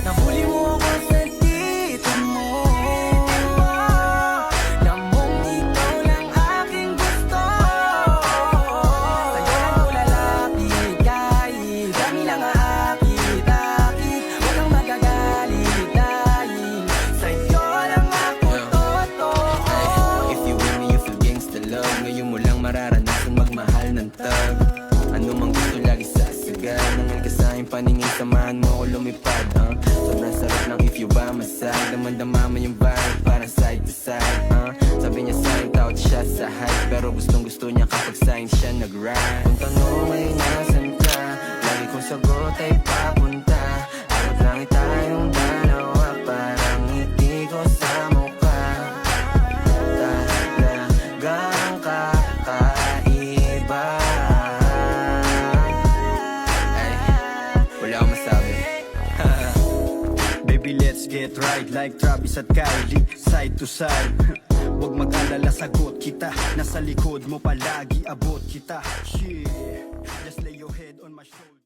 Nahuli mo ako sa dito mo. Namong ikaw lang aking gusto. Sa'yo lang ko lalapit kahit dami lang aakit-akit. Huwag kang magagalit dahil sa'yo lang ako totoo. If you with me, you feel gangsta love. Ngayon mo lang mararanasan magmahal ng tag. Ano mang gusto lagi sasagal. Nangal ka sa'king paningin, samahan mo ko lumipad, Sobrang sarap ng if you by my side. Damandama mo yung vibe, parang side to side, Sabi niya sa'kin, tawad siya sa hype. Pero gustong gusto niya kapag sa'kin siya nag-ride. Kung tanong ay nasan ka, lagi kong sagot ay papunta. Araw langit tayong dalawa, parang ngiti ko sa mukha. Talagang kakaiba. Ay, wala akong masabi. Baby, let's get right like Travis at Kylie, side to side. Huwag mag-alala, sagot kita. Nasa likod mo palagi, abot kita. Yeah, just lay your head on my shoulder.